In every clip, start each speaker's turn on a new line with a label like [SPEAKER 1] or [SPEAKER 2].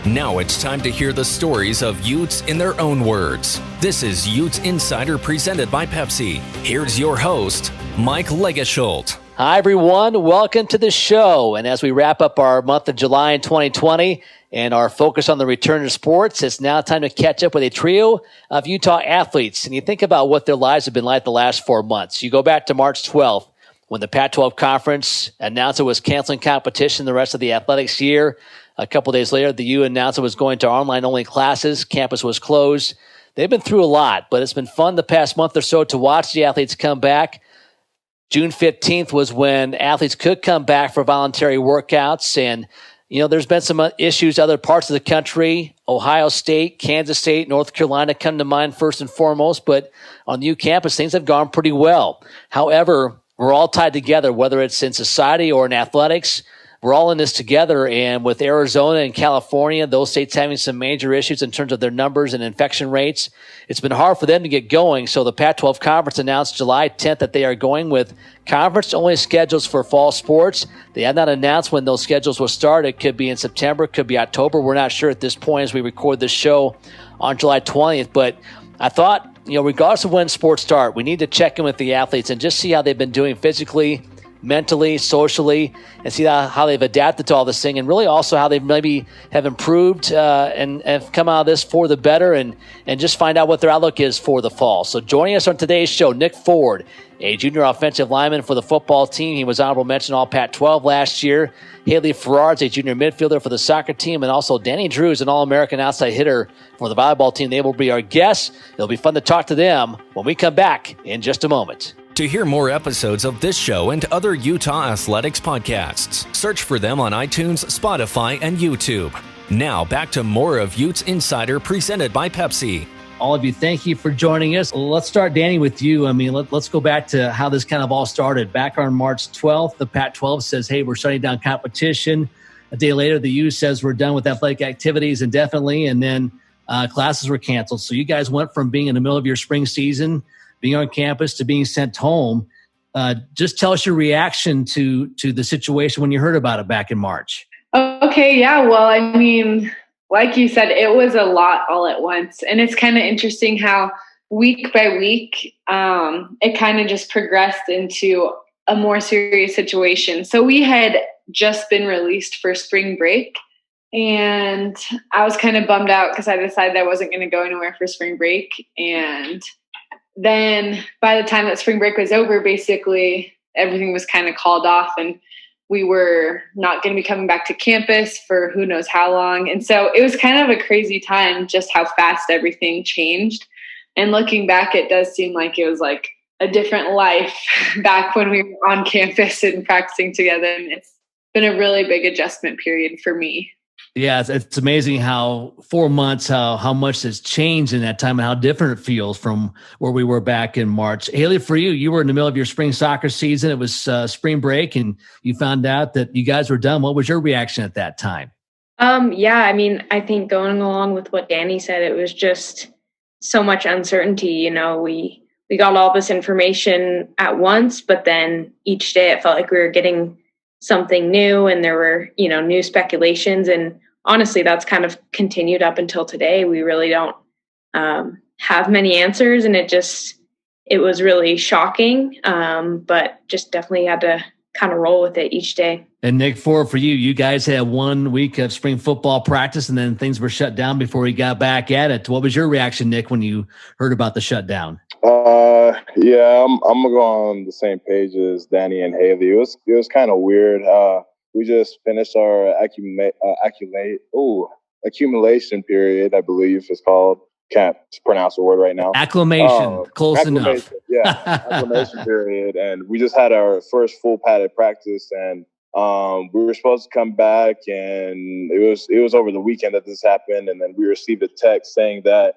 [SPEAKER 1] Now it's time to hear the stories of Utes in their own words. This is Utes Insider presented by Pepsi. Here's your host, Mike Lageschulte.
[SPEAKER 2] Hi, everyone. Welcome to the show. And as we wrap up our month of July in 2020 and our focus on the return to sports, it's now time to catch up with a trio of Utah athletes. And you think about what their lives have been like the last 4 months. You go back to March 12th when the Pac-12 Conference announced it was canceling competition the rest of the athletics year. A couple days later, the U announced it was going to online-only classes. Campus was closed. They've been through a lot, but it's been fun the past month or so to watch the athletes come back. June 15th was when athletes could come back for voluntary workouts. And, you know, there's been some issues other parts of the country. Ohio State, Kansas State, North Carolina come to mind first and foremost. But on the U campus, things have gone pretty well. However, we're all tied together, whether it's in society or in athletics. We're all in this together, and with Arizona and California, those states having some major issues in terms of their numbers and infection rates, it's been hard for them to get going. So the Pac-12 Conference announced July 10th that they are going with conference-only schedules for fall sports. They have not announced when those schedules will start. It could be in September, it could be October. We're not sure at this point as we record this show on July 20th, but I thought, regardless of when sports start, we need to check in with the athletes and just see how they've been doing physically, mentally, socially, and see how they've adapted to all this thing, and really also how they maybe have improved and have come out of this for the better, and just find out what their outlook is for the fall. So joining us on today's show, Nick Ford, a junior offensive lineman for the football team. He was honorable mention all Pac-12 last year. Haley Farrar is a junior midfielder for the soccer team, and also Dani Drews, an All-American outside hitter for the volleyball team. They will be our guests. It'll be fun to talk to them when we come back in just a moment.
[SPEAKER 1] To hear more episodes of this show and other Utah athletics podcasts, search for them on iTunes, Spotify, and YouTube. Now back to more of Utes Insider presented by Pepsi.
[SPEAKER 2] All of you, thank you for joining us. Let's start, Dani, with you. I mean, let's go back to how this kind of all started. Back on March 12th, the Pac-12 says, hey, we're shutting down competition. A day later, the U says we're done with athletic activities indefinitely, and then classes were canceled. So you guys went from being in the middle of your spring season, being on campus, to being sent home. Just tell us your reaction to the situation when you heard about it back in March.
[SPEAKER 3] Okay, yeah. Well, I mean, like you said, it was a lot all at once. And it's kind of interesting how week by week, it kind of just progressed into a more serious situation. So we had just been released for spring break. And I was kind of bummed out because I decided I wasn't going to go anywhere for spring break. And then by the time that spring break was over, basically everything was kind of called off, and we were not going to be coming back to campus for who knows how long. And so it was kind of a crazy time, just how fast everything changed. And looking back, it does seem like it was like a different life back when we were on campus and practicing together. And it's been a really big adjustment period for me.
[SPEAKER 2] Yeah, it's amazing how 4 months, how much has changed in that time and how different it feels from where we were back in March. Haley, for you were in the middle of your spring soccer season. It was spring break, and you found out that you guys were done. What was your reaction at that time?
[SPEAKER 4] Yeah, I mean, I think going along with what Dani said, it was just so much uncertainty. We got all this information at once, but then each day it felt like we were getting something new, and there were, new speculations. And honestly, that's kind of continued up until today. We really don't have many answers, and it was really shocking, but just definitely had to kind of roll with it each day.
[SPEAKER 2] And Nick, for you guys had 1 week of spring football practice, and then things were shut down before we got back at it. What was your reaction, Nick, when you heard about the shutdown?
[SPEAKER 5] Yeah, I'm gonna go on the same page as Dani and Haley. It was kind of weird. We just finished our accumulation period, I believe it's called. Can't pronounce the word right now.
[SPEAKER 2] Acclimation, close enough.
[SPEAKER 5] Yeah, acclimation period, and we just had our first full padded practice, and we were supposed to come back, and it was over the weekend that this happened, and then we received a text saying that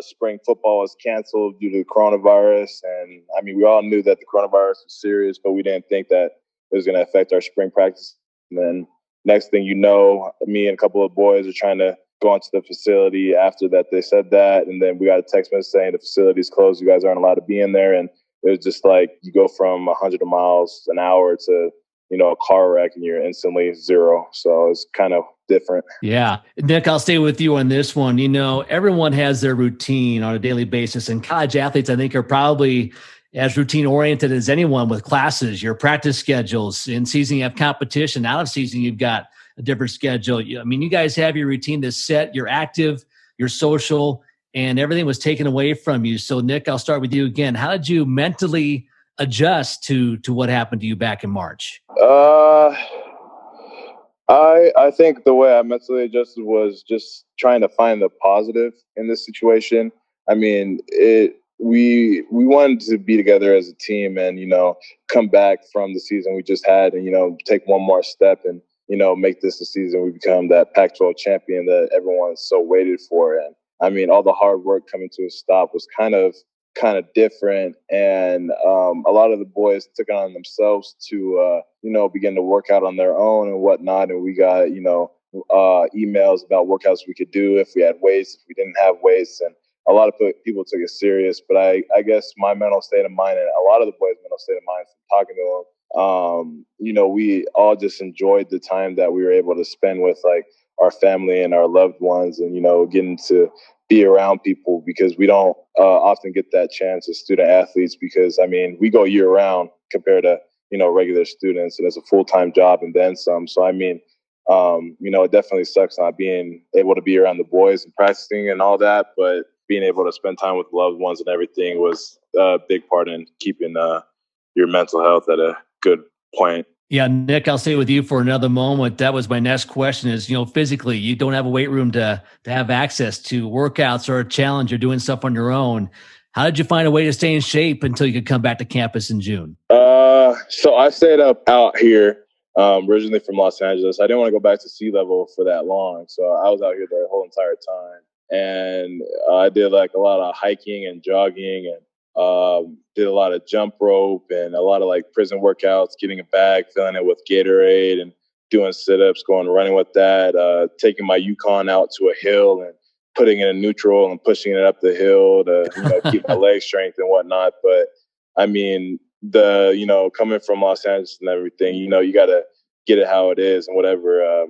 [SPEAKER 5] spring football was canceled due to the coronavirus. And I mean, we all knew that the coronavirus was serious, but we didn't think that it was going to affect our spring practice. And then next thing you know, me and a couple of boys are trying to go into the facility after that they said that. And then we got a text message saying the facility's closed. You guys aren't allowed to be in there. And it was just like you go from 100 miles an hour to a car wreck and you're instantly zero. So it's kind of different.
[SPEAKER 2] Yeah. Nick, I'll stay with you on this one. Everyone has their routine on a daily basis, and college athletes, I think, are probably as routine oriented as anyone with classes, your practice schedules. In season, you have competition. Out of season, you've got a different schedule. You guys have your routine that's set. You're active, you're social, and everything was taken away from you. So, Nick, I'll start with you again. How did you mentally adjust to what happened to you back in March?
[SPEAKER 5] I think the way I mentally adjusted was just trying to find the positive in this situation. I mean, we wanted to be together as a team and, come back from the season we just had and, take one more step and, make this the season we become that Pac-12 champion that everyone's so waited for. And I mean, all the hard work coming to a stop was kind of different. And a lot of the boys took it on themselves to, begin to work out on their own and whatnot. And we got, emails about workouts we could do if we had weights, if we didn't have weights. And a lot of people took it serious. But I guess my mental state of mind and a lot of the boys' mental state of mind from talking to them, we all just enjoyed the time that we were able to spend with like our family and our loved ones and, getting to be around people because we don't often get that chance as student athletes because, I mean, we go year round compared to, regular students and it's a full-time job and then some. So, I mean, it definitely sucks not being able to be around the boys and practicing and all that, but being able to spend time with loved ones and everything was a big part in keeping your mental health at a good point.
[SPEAKER 2] Yeah, Nick, I'll stay with you for another moment. That was my next question is, physically, you don't have a weight room to have access to workouts or a challenge. You're doing stuff on your own. How did you find a way to stay in shape until you could come back to campus in June?
[SPEAKER 5] So I stayed out here, originally from Los Angeles. I didn't want to go back to sea level for that long. So I was out here the whole entire time. And I did like a lot of hiking and jogging and did a lot of jump rope and a lot of like prison workouts, getting a bag, filling it with Gatorade and doing sit-ups, going running with that, taking my Yukon out to a hill and putting it in neutral and pushing it up the hill to, keep my leg strength and whatnot. But I mean, coming from Los Angeles and everything, you got to get it how it is and whatever,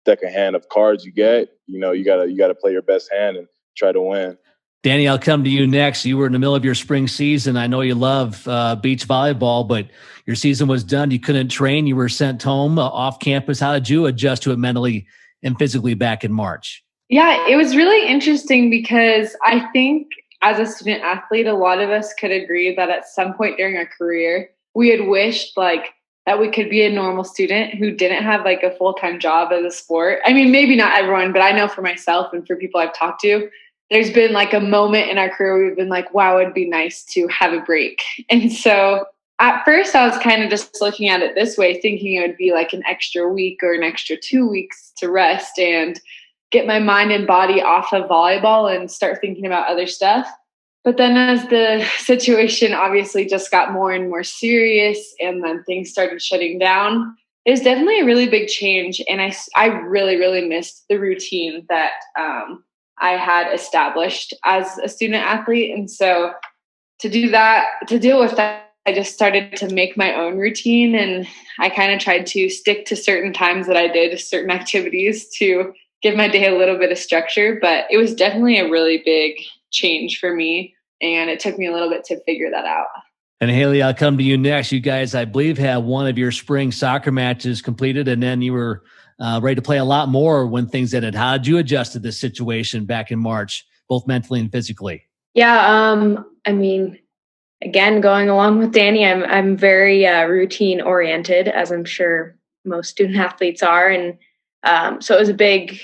[SPEAKER 5] deck of hand of cards you get, you got to play your best hand and try to win.
[SPEAKER 2] Dani, I'll come to you next. You were in the middle of your spring season. I know you love beach volleyball, but your season was done. You couldn't train. You were sent home off campus. How did you adjust to it mentally and physically back in March?
[SPEAKER 3] Yeah, it was really interesting because I think as a student athlete, a lot of us could agree that at some point during our career, we had wished that we could be a normal student who didn't have like a full-time job as a sport. I mean, maybe not everyone, but I know for myself and for people I've talked to, there's been like a moment in our career where we've been like, wow, it'd be nice to have a break. And so at first I was kind of just looking at it this way, thinking it would be like an extra week or an extra 2 weeks to rest and get my mind and body off of volleyball and start thinking about other stuff. But then as the situation obviously just got more and more serious and then things started shutting down, it was definitely a really big change. And I really, really missed the routine that I had established as a student athlete. And so to deal with that, I just started to make my own routine. And I kind of tried to stick to certain times that I did certain activities to give my day a little bit of structure. But it was definitely a really big change for me. And it took me a little bit to figure that out.
[SPEAKER 2] And Haley, I'll come to you next. You guys, I believe, have one of your spring soccer matches completed, and then you were ready to play a lot more when things ended. How did you adjust to this situation back in March, both mentally and physically?
[SPEAKER 4] Yeah, I mean, again, going along with Dani, I'm very routine oriented, as I'm sure most student athletes are, and so it was a big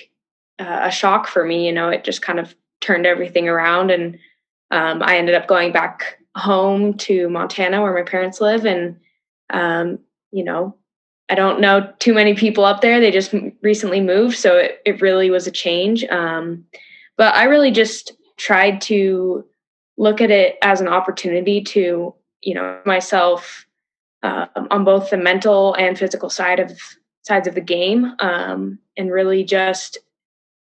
[SPEAKER 4] a shock for me. It just kind of turned everything around, and I ended up going back home to Montana where my parents live. And, I don't know too many people up there. They just recently moved. So it really was a change. But I really just tried to look at it as an opportunity to, myself on both the mental and physical sides of the game, and really just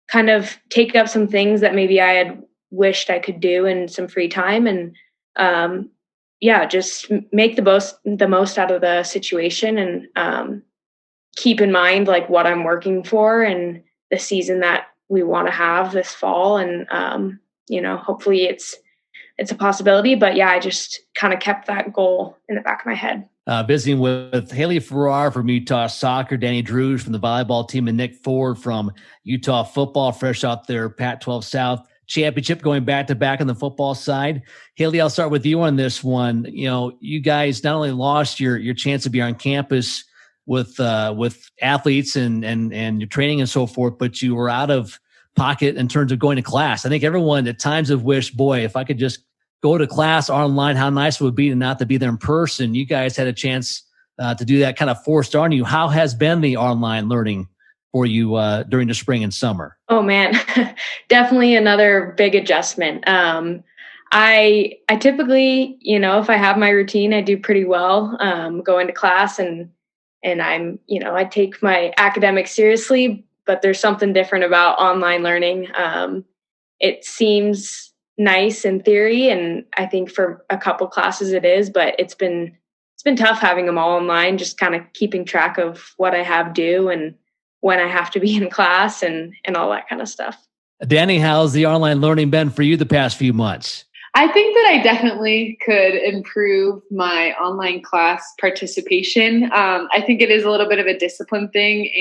[SPEAKER 4] kind of take up some things that maybe I had wished I could do in some free time. And just make the most out of the situation, and keep in mind like what I'm working for and the season that we want to have this fall. And hopefully it's a possibility. But yeah, I just kind of kept that goal in the back of my head.
[SPEAKER 2] Visiting with Haley Farrar from Utah Soccer, Dani Drews from the volleyball team, and Nick Ford from Utah football, fresh off their Pac-12 South championship, going back-to-back on the football side. Haley, I'll start with you on this one. You guys not only lost your chance to be on campus with athletes and your training and so forth, but you were out of pocket in terms of going to class. I think everyone at times have wished, boy, if I could just go to class online, how nice it would be to not to be there in person. You guys had a chance to do that, kind of forced on you. How has been the online learning for you during the spring and summer?
[SPEAKER 4] Oh man, definitely another big adjustment. I typically, if I have my routine, I do pretty well going to class, and I'm, I take my academics seriously, but there's something different about online learning. It seems nice in theory, and I think for a couple classes it is, but it's been tough having them all online, just kind of keeping track of what I have due and when I have to be in class and all that kind of stuff.
[SPEAKER 2] Dani, how's the online learning been for you the past few months?
[SPEAKER 3] I think that I definitely could improve my online class participation. I think it is a little bit of a discipline thing,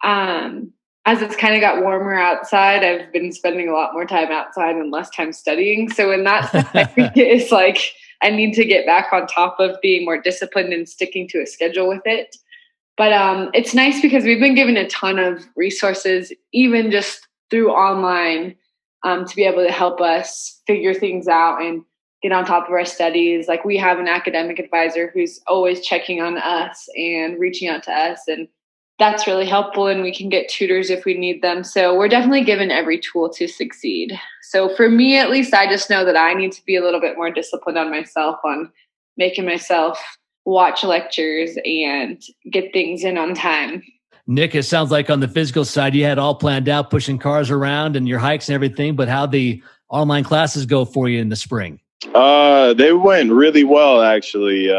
[SPEAKER 3] and as it's kind of got warmer outside, I've been spending a lot more time outside and less time studying. So in that sense, I think it's like I need to get back on top of being more disciplined and sticking to a schedule with it. But it's nice because we've been given a ton of resources, even just through online, to be able to help us figure things out and get on top of our studies. Like we have an academic advisor who's always checking on us and reaching out to us, and that's really helpful, and we can get tutors if we need them. So we're definitely given every tool to succeed. So for me, at least, I just know that I need to be a little bit more disciplined on myself, on making myself watch lectures and get things in on time.
[SPEAKER 2] Nick, it sounds like on the physical side, you had all planned out, pushing cars around and your hikes and everything, but how'd the online classes go for you in the spring?
[SPEAKER 5] They went really well, actually.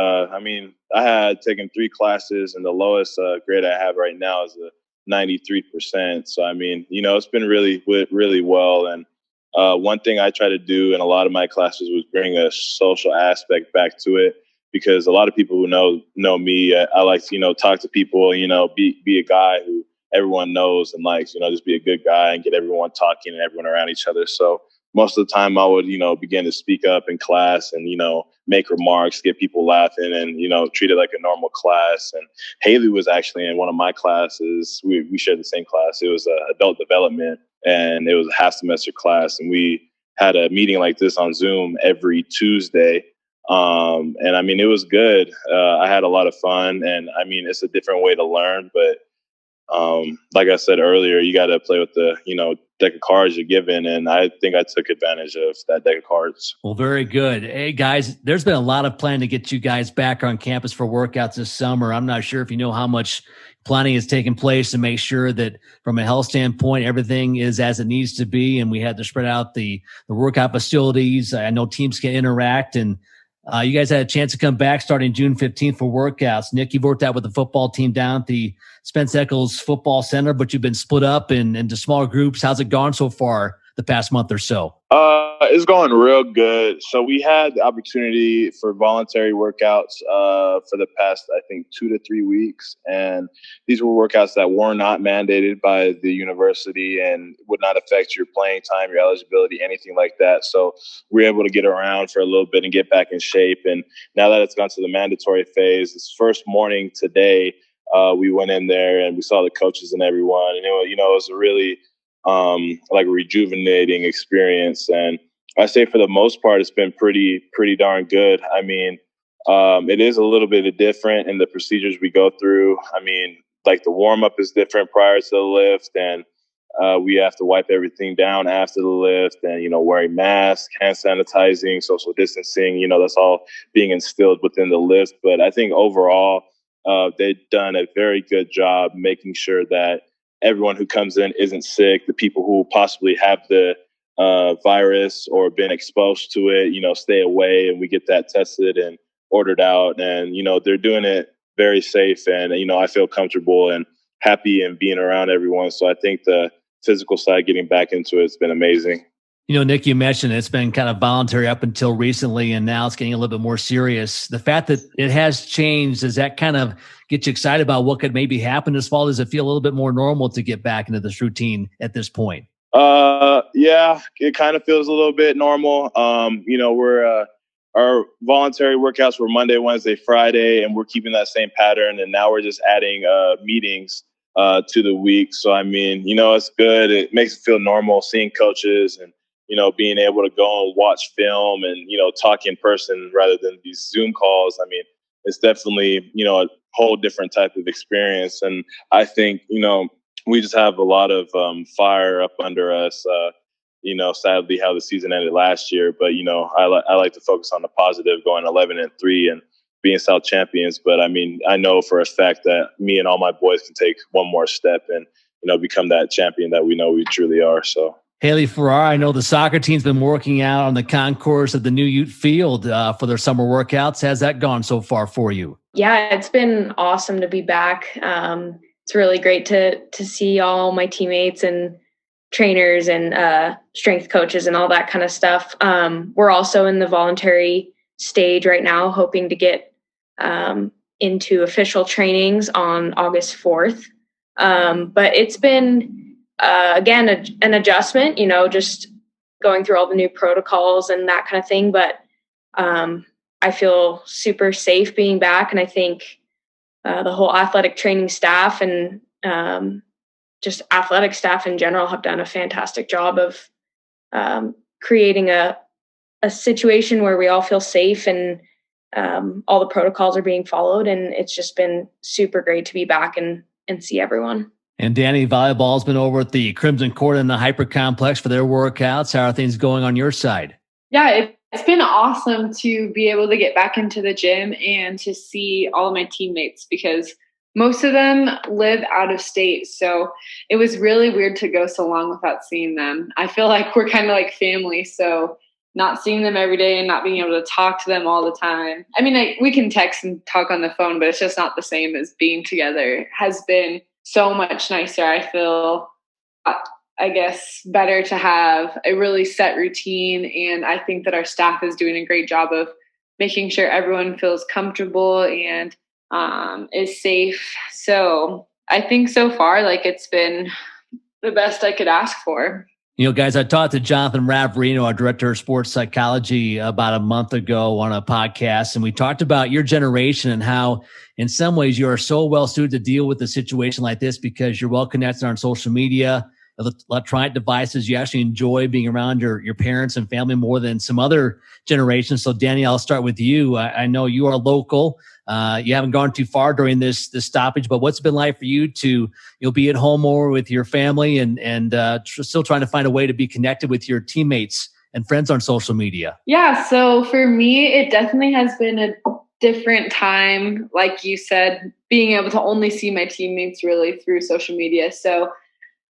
[SPEAKER 5] I had taken 3 classes, and the lowest grade I have right now is a 93%. So, it's been really, really well. And one thing I try to do in a lot of my classes was bring a social aspect back to it, because a lot of people who know me, I like to, talk to people, be a guy who everyone knows and likes, just be a good guy and get everyone talking and everyone around each other. So most of the time I would, begin to speak up in class and, make remarks, get people laughing and, treat it like a normal class. And Haley was actually in one of my classes. We shared the same class. It was adult development, and it was a half semester class. And we had a meeting like this on Zoom every Tuesday. It was good. I had a lot of fun, and it's a different way to learn, but like I said earlier, you got to play with the, deck of cards you're given. And I think I took advantage of that deck of cards.
[SPEAKER 2] Well, very good. Hey, guys, there's been a lot of planning to get you guys back on campus for workouts this summer. I'm not sure if you know how much planning is taking place to make sure that from a health standpoint, everything is as it needs to be. And we had to spread out the workout facilities. I know teams can interact, and you guys had a chance to come back starting June 15th for workouts. Nick, you've worked out with the football team down at the Spence Eccles Football Center, but you've been split up into smaller groups. How's it gone so far the past month or so?
[SPEAKER 5] It's going real good. So we had the opportunity for voluntary workouts for the past, I think, 2 to 3 weeks. And these were workouts that were not mandated by the university and would not affect your playing time, your eligibility, anything like that. So we were able to get around for a little bit and get back in shape. And now that it's gone to the mandatory phase, this first morning today, we went in there and we saw the coaches and everyone. And it was a really rejuvenating experience. And I say for the most part, it's been pretty darn good. It is a little bit different in the procedures we go through. The warm up is different prior to the lift, and we have to wipe everything down after the lift, and, wearing masks, hand sanitizing, social distancing, that's all being instilled within the lift. But I think overall, they've done a very good job making sure that everyone who comes in isn't sick. The people who possibly have the virus or been exposed to it, stay away, and we get that tested and ordered out. And, they're doing it very safe. And, I feel comfortable and happy and being around everyone. So I think the physical side, getting back into it, has been amazing.
[SPEAKER 2] Nick, you mentioned it's been kind of voluntary up until recently, and now it's getting a little bit more serious. The fact that it has changed, does that kind of get you excited about what could maybe happen this fall? Does it feel a little bit more normal to get back into this routine at this point?
[SPEAKER 5] Yeah, it kind of feels a little bit normal. We're our voluntary workouts were Monday, Wednesday, Friday, and we're keeping that same pattern. And now we're just adding meetings to the week. So, it's good. It makes it feel normal seeing coaches and, being able to go and watch film and, talk in person rather than these Zoom calls. It's definitely, a whole different type of experience. And I think, we just have a lot of fire up under us, sadly how the season ended last year. But, I like to focus on the positive, going 11-3 and being South champions. But, I know for a fact that me and all my boys can take one more step and, become that champion that we know we truly are. So.
[SPEAKER 2] Haley, Farrar, I know the soccer team's been working out on the concourse of the new Ute field for their summer workouts. How's that gone so far for you?
[SPEAKER 4] Yeah, it's been awesome to be back. It's really great to see all my teammates and trainers and strength coaches and all that kind of stuff. We're also in the voluntary stage right now, hoping to get into official trainings on August 4th. But it's been, again, an adjustment, just going through all the new protocols and that kind of thing. But I feel super safe being back. And I think the whole athletic training staff and just athletic staff in general have done a fantastic job of creating a situation where we all feel safe and all the protocols are being followed. And it's just been super great to be back and see everyone.
[SPEAKER 2] And Dani, volleyball's been over at the Crimson Court in the Hyper Complex for their workouts. How are things going on your side?
[SPEAKER 3] Yeah, it's been awesome to be able to get back into the gym and to see all of my teammates because most of them live out of state. So it was really weird to go so long without seeing them. I feel like we're kind of like family. So not seeing them every day and not being able to talk to them all the time. We can text and talk on the phone, but it's just not the same as being together. It has been so much nicer. I feel, I guess, better to have a really set routine. And I think that our staff is doing a great job of making sure everyone feels comfortable and is safe. So I think so far, it's been the best I could ask for.
[SPEAKER 2] Guys, I talked to Jonathan Ravarino, our director of sports psychology, about a month ago on a podcast, and we talked about your generation and how, in some ways, you are so well suited to deal with a situation like this because you're well connected on social media, electronic devices. You actually enjoy being around your parents and family more than some other generations. So, Dani, I'll start with you. I know you are local. You haven't gone too far during this stoppage, but what's it been like for you to be at home more with your family and still trying to find a way to be connected with your teammates and friends on social media?
[SPEAKER 3] Yeah, so for me, it definitely has been a different time. Like you said, being able to only see my teammates really through social media. So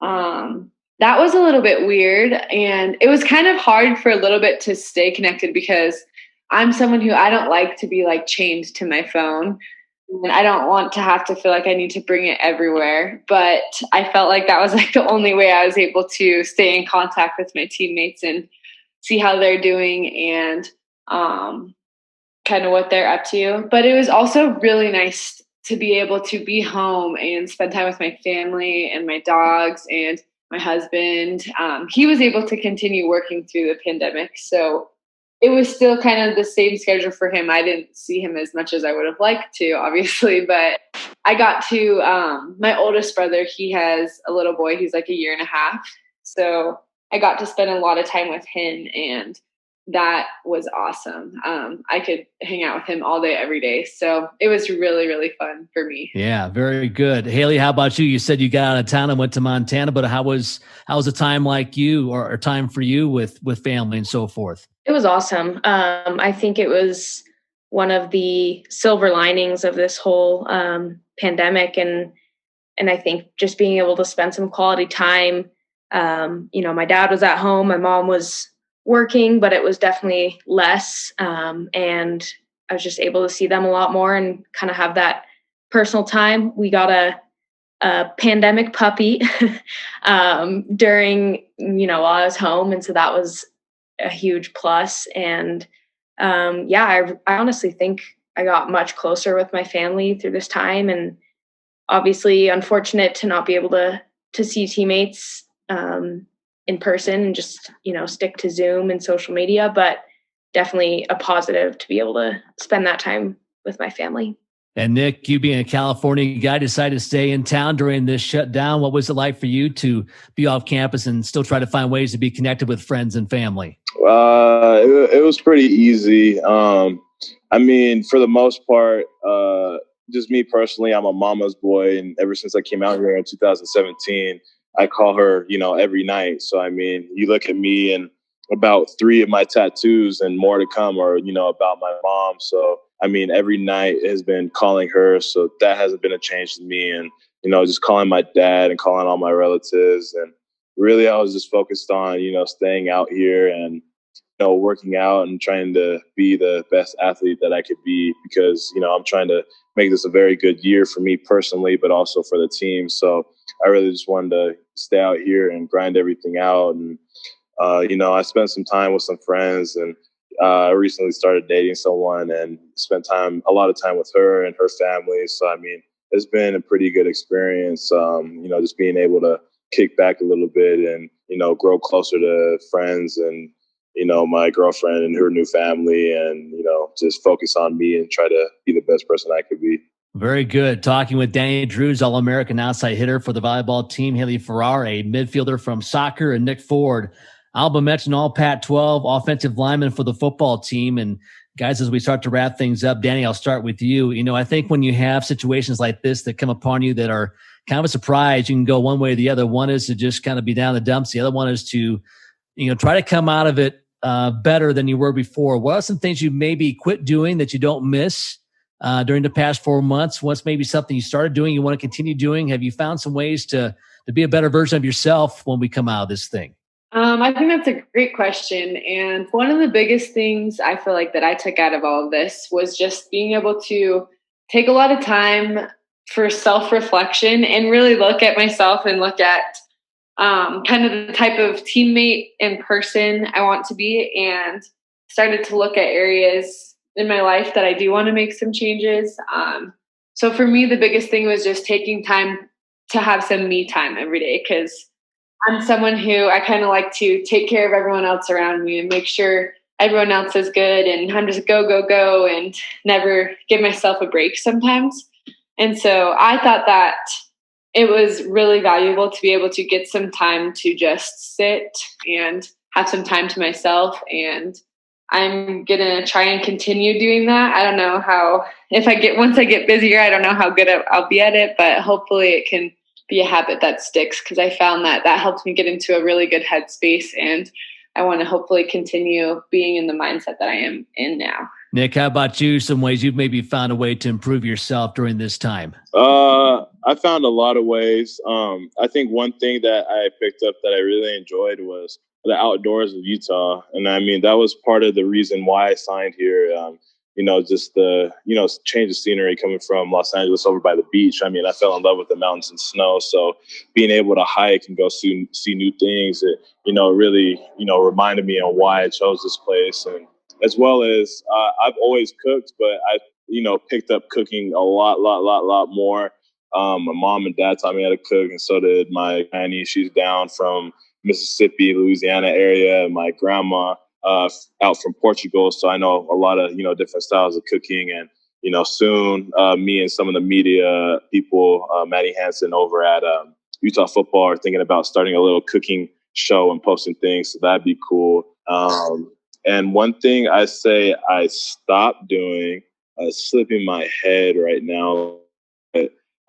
[SPEAKER 3] that was a little bit weird. And it was kind of hard for a little bit to stay connected because I'm someone who I don't like to be chained to my phone. And I don't want to have to feel like I need to bring it everywhere. But I felt like that was the only way I was able to stay in contact with my teammates and see how they're doing and kind of what they're up to. But it was also really nice to be able to be home and spend time with my family and my dogs and my husband. He was able to continue working through the pandemic. So it was still kind of the same schedule for him. I didn't see him as much as I would have liked to, obviously, but I got to, my oldest brother, he has a little boy, he's a year and a half. So I got to spend a lot of time with him and that was awesome. I could hang out with him all day, every day. So it was really, really fun for me.
[SPEAKER 2] Yeah, very good. Haley, how about you? You said you got out of town and went to Montana, but how was a time like you or time for you with family and so forth?
[SPEAKER 4] It was awesome. I think it was one of the silver linings of this whole pandemic. And I think just being able to spend some quality time My dad was at home, my mom was working, but it was definitely less. And I was just able to see them a lot more and kind of have that personal time. We got a pandemic puppy during, while I was home. And so that was a huge plus. And I honestly think I got much closer with my family through this time. And obviously unfortunate to not be able to see teammates in person and just, stick to Zoom and social media, but definitely a positive to be able to spend that time with my family.
[SPEAKER 2] And Nick, you being a California guy, decided to stay in town during this shutdown. What was it like for you to be off campus and still try to find ways to be connected with friends and family?
[SPEAKER 5] It was pretty easy. For the most part, just me personally, I'm a mama's boy. And ever since I came out here in 2017, I call her, every night. So, you look at me and about 3 of my tattoos and more to come are, about my mom. So, every night has been calling her. So that hasn't been a change to me. And, just calling my dad and calling all my relatives. And really, I was just focused on, staying out here and, working out and trying to be the best athlete that I could be because, I'm trying to make this a very good year for me personally, but also for the team. So I really just wanted to stay out here and grind everything out. And, I spent some time with some friends and I recently started dating someone and spent a lot of time with her and her family. So, it's been a pretty good experience, just being able to kick back a little bit and, grow closer to friends and, my girlfriend and her new family and, just focus on me and try to be the best person I could be.
[SPEAKER 2] Very good. Talking with Dani Drews, All-American outside hitter for the volleyball team, Haley Farrar, a midfielder from soccer, and Nick Ford, Alba mentioned all Pac-12 offensive lineman for the football team. And guys, as we start to wrap things up, Dani, I'll start with you. I think when you have situations like this that come upon you that are kind of a surprise, you can go one way or the other. One is to just kind of be down in the dumps. The other one is to, try to come out of it better than you were before. What are some things you maybe quit doing that you don't miss during the past 4 months? What's maybe something you started doing, you want to continue doing? Have you found some ways to be a better version of yourself when we come out of this thing?
[SPEAKER 3] I think that's a great question. And one of the biggest things I feel like that I took out of all of this was just being able to take a lot of time for self-reflection and really look at myself and look at kind of the type of teammate and person I want to be, and started to look at areas in my life that I do want to make some changes. So for me, the biggest thing was just taking time to have some me time every day, because I'm someone who I kind of like to take care of everyone else around me and make sure everyone else is good. And I'm just go, and never give myself a break sometimes. And so I thought that it was really valuable to be able to get some time to just sit and have some time to myself. And I'm going to try and continue doing that. I don't know how, once I get busier, I don't know how good I'll be at it, but hopefully it can be a habit that sticks, because I found that helped me get into a really good headspace, and I want to hopefully continue being in the mindset that I am in now.
[SPEAKER 2] Nick, how about you? Some ways you've maybe found a way to improve yourself during this time?
[SPEAKER 5] I found a lot of ways. I think one thing that I picked up that I really enjoyed was the outdoors of Utah. And that was part of the reason why I signed here. Just the, change of scenery coming from Los Angeles over by the beach. I fell in love with the mountains and snow. So being able to hike and go see new things, it, really, reminded me on why I chose this place. And as well as I've always cooked, but I, picked up cooking a lot more. My mom and dad taught me how to cook, and so did my granny. She's down from Mississippi, Louisiana area. And my grandma out from Portugal. So I know a lot of, different styles of cooking. And, soon me and some of the media people, Maddie Hansen over at Utah Football, are thinking about starting a little cooking show and posting things. So that'd be cool. And one thing I say I stopped doing, slipping my head right now,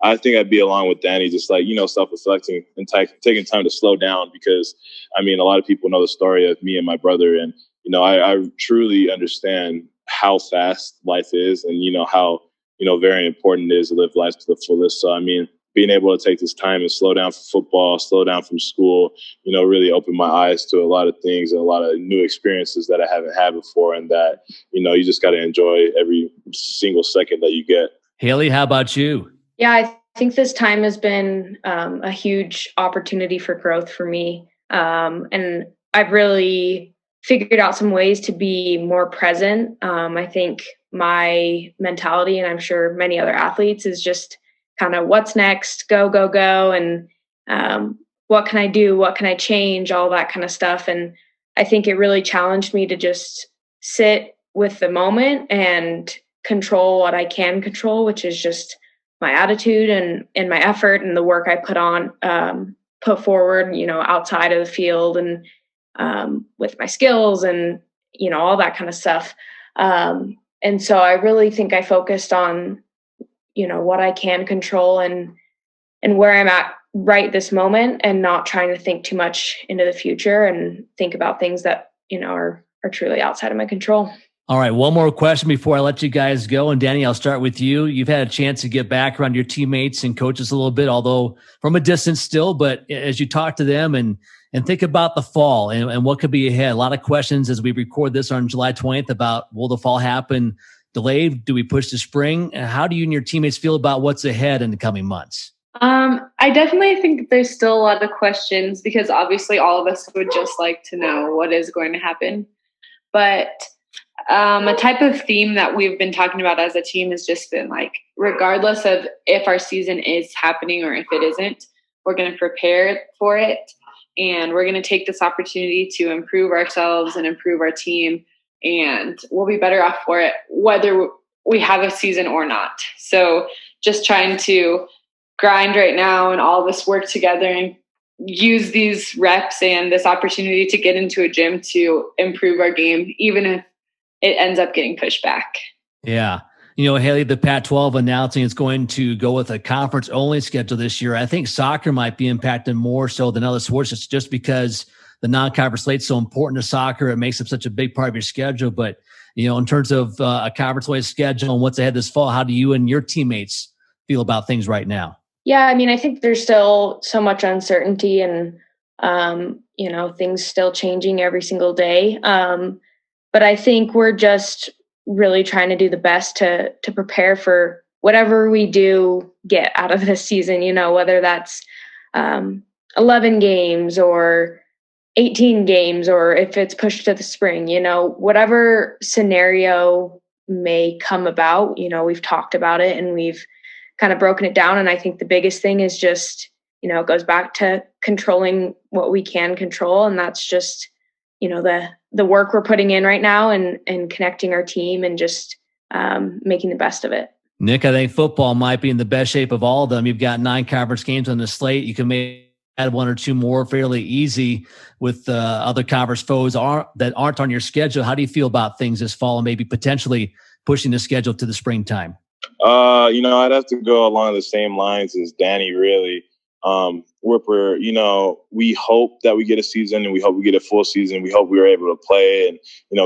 [SPEAKER 5] I think I'd be along with Dani, just like, self-reflecting and taking time to slow down, because a lot of people know the story of me and my brother. And, I truly understand how fast life is and, how, very important it is to live life to the fullest. So, being able to take this time and slow down from football, slow down from school, really opened my eyes to a lot of things and a lot of new experiences that I haven't had before, and that, you just got to enjoy every single second that you get.
[SPEAKER 1] Haley, how about you?
[SPEAKER 4] Yeah, I think this time has been a huge opportunity for growth for me. And I've really figured out some ways to be more present. I think my mentality, and I'm sure many other athletes, is just kind of what's next, go, go, go. And what can I do? What can I change? All that kind of stuff. And I think it really challenged me to just sit with the moment and control what I can control, which is just my attitude and my effort and the work I put forward, outside of the field and with my skills and, all that kind of stuff. And so I really think I focused on, what I can control and where I'm at right this moment, and not trying to think too much into the future and think about things that, are truly outside of my control.
[SPEAKER 1] All right, one more question before I let you guys go. And Dani, I'll start with you. You've had a chance to get back around your teammates and coaches a little bit, although from a distance still. But as you talk to them and think about the fall and what could be ahead, a lot of questions as we record this on July 20th about, will the fall happen delayed? Do we push to spring? How do you and your teammates feel about what's ahead in the coming months?
[SPEAKER 3] I definitely think there's still a lot of questions, because obviously all of us would just like to know what is going to happen. But a type of theme that we've been talking about as a team has just been like, regardless of if our season is happening or if it isn't, we're going to prepare for it. And we're going to take this opportunity to improve ourselves and improve our team. And we'll be better off for it, whether we have a season or not. So just trying to grind right now and all this work together and use these reps and this opportunity to get into a gym to improve our game, even if it ends up getting pushed back.
[SPEAKER 1] Yeah. Haley, the Pac-12 announcing it's going to go with a conference-only schedule this year. I think soccer might be impacted more so than other sports, just because the non-conference slate's so important to soccer. It makes up such a big part of your schedule. But, in terms of a conference-only schedule and what's ahead this fall, how do you and your teammates feel about things right now?
[SPEAKER 4] Yeah, I think there's still so much uncertainty and, things still changing every single day. But I think we're just really trying to do the best to prepare for whatever we do get out of this season, whether that's 11 games or 18 games, or if it's pushed to the spring, whatever scenario may come about, we've talked about it and we've kind of broken it down. And I think the biggest thing is just, it goes back to controlling what we can control. And that's just, the work we're putting in right now and connecting our team and just making the best of it.
[SPEAKER 1] Nick, I think football might be in the best shape of all of them. You've got 9 conference games on the slate. You can maybe add 1 or 2 more fairly easy with other conference foes that aren't on your schedule. How do you feel about things this fall and maybe potentially pushing the schedule to the springtime?
[SPEAKER 5] I'd have to go along the same lines as Dani, really. We hope that we get a season and we hope we get a full season. We hope we were able to play and,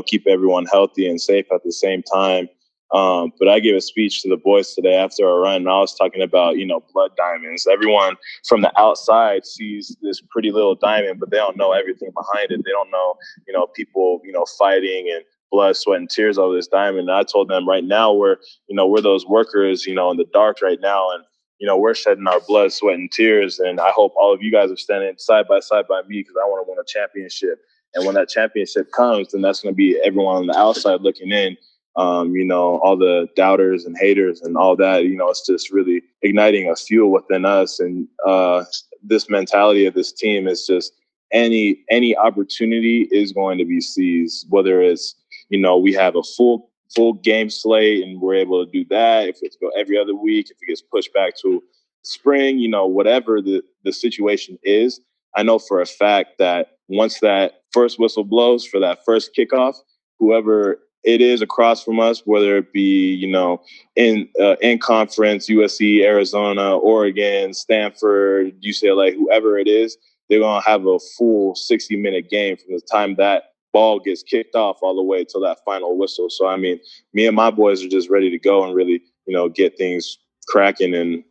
[SPEAKER 5] keep everyone healthy and safe at the same time. But I gave a speech to the boys today after our run, and I was talking about, blood diamonds. Everyone from the outside sees this pretty little diamond, but they don't know everything behind it. They don't know, people, fighting and blood, sweat, and tears over this diamond. And I told them right now we're those workers, in the dark right now. And, we're shedding our blood, sweat, and tears. And I hope all of you guys are standing side by side by me, because I want to win a championship. And when that championship comes, then that's going to be everyone on the outside looking in. All the doubters and haters and all that, it's just really igniting a fuel within us. And this mentality of this team is just any opportunity is going to be seized, whether it's, we have a full game slate and we're able to do that. If it's go every other week, if it gets pushed back to spring, whatever the situation is, I know for a fact that once that first whistle blows for that first kickoff, whoever it is across from us, whether it be, in conference, USC, Arizona, Oregon, Stanford, UCLA, whoever it is, they're going to have a full 60-minute game from the time that ball gets kicked off all the way till that final whistle. So, me and my boys are just ready to go and really, get things cracking and,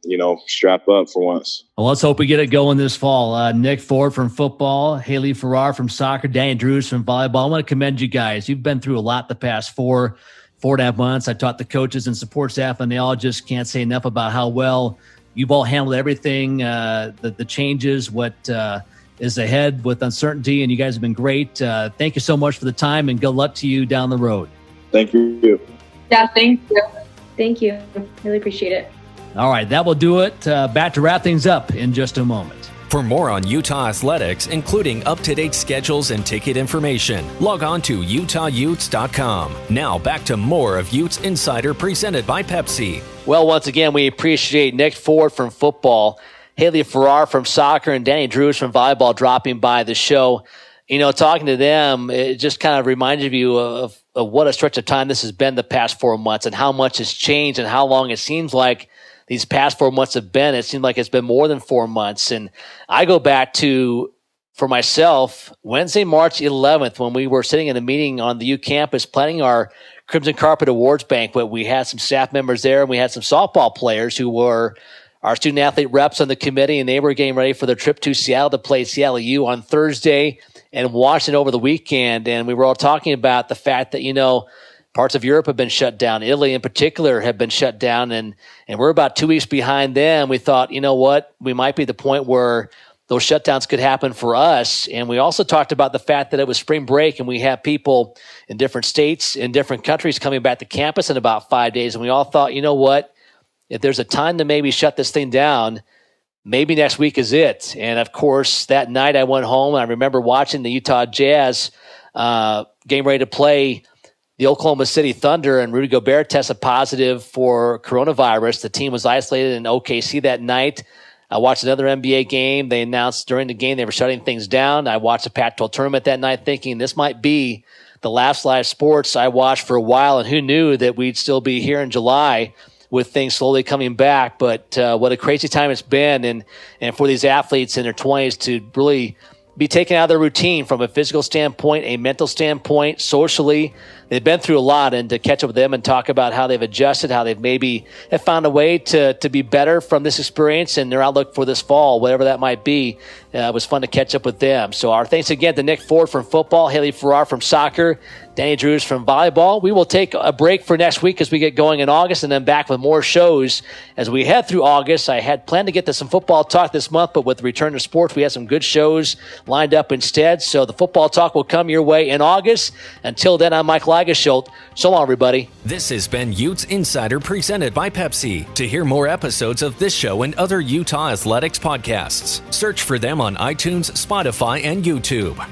[SPEAKER 5] strap up for once.
[SPEAKER 2] Well, let's hope we get it going this fall. Nick Ford from football, Haley Farrar from soccer, Dani Drews from volleyball. I want to commend you guys. You've been through a lot the past 4.5 months. I taught the coaches and support staff, and they all just can't say enough about how well you've all handled everything, the changes, what is ahead with uncertainty, and you guys have been great. Thank you so much for the time, and good luck to you down the road.
[SPEAKER 5] Thank you.
[SPEAKER 3] Yeah, thank you.
[SPEAKER 4] Thank you. Really appreciate it.
[SPEAKER 2] All right, that will do it. Back to wrap things up in just a moment.
[SPEAKER 1] For more on Utah athletics, including up-to-date schedules and ticket information, log on to utahutes.com. Now back to more of Utes Insider presented by Pepsi.
[SPEAKER 2] Well, once again, we appreciate Nick Ford from football, Haley Farrar from soccer, and Dani Drews from volleyball dropping by the show. Talking to them, it just kind of reminds you of what a stretch of time this has been the past 4 months and how much has changed and how long it seems like these past 4 months have been. It seems like it's been more than 4 months. And I go back to, for myself, Wednesday, March 11th, when we were sitting in a meeting on the U campus planning our Crimson Carpet Awards banquet. We had some staff members there, and we had some softball players who were our student athlete reps on the committee, and they were getting ready for their trip to Seattle to play Seattle U on Thursday and Washington over the weekend. And we were all talking about the fact that, parts of Europe have been shut down. Italy in particular have been shut down, and we're about 2 weeks behind them. We thought, we might be at the point where those shutdowns could happen for us. And we also talked about the fact that it was spring break, and we have people in different states, in different countries coming back to campus in about 5 days. And we all thought, if there's a time to maybe shut this thing down, maybe next week is it. And of course, that night I went home, and I remember watching the Utah Jazz getting ready to play the Oklahoma City Thunder, and Rudy Gobert tested positive for coronavirus. The team was isolated in OKC that night. I watched another NBA game. They announced during the game they were shutting things down. I watched the Pac-12 tournament that night thinking this might be the last live sports I watched for a while, and who knew that we'd still be here in July with things slowly coming back. But what a crazy time it's been, and for these athletes in their 20s to really be taken out of their routine from a physical standpoint, a mental standpoint, socially. They've been through a lot, and to catch up with them and talk about how they've adjusted, how they've maybe have found a way to be better from this experience and their outlook for this fall, whatever that might be. It was fun to catch up with them. So our thanks again to Nick Ford from football, Haley Farrar from soccer, Dani Drews from volleyball. We will take a break for next week as we get going in August, and then back with more shows as we head through August. I had planned to get to some football talk this month, but with the return to sports, we had some good shows lined up instead. So the football talk will come your way in August. Until then, I'm Mike Lageschulte. So long, everybody.
[SPEAKER 1] This has been Utes Insider presented by Pepsi. To hear more episodes of this show and other Utah athletics podcasts, search for them on iTunes, Spotify, and YouTube.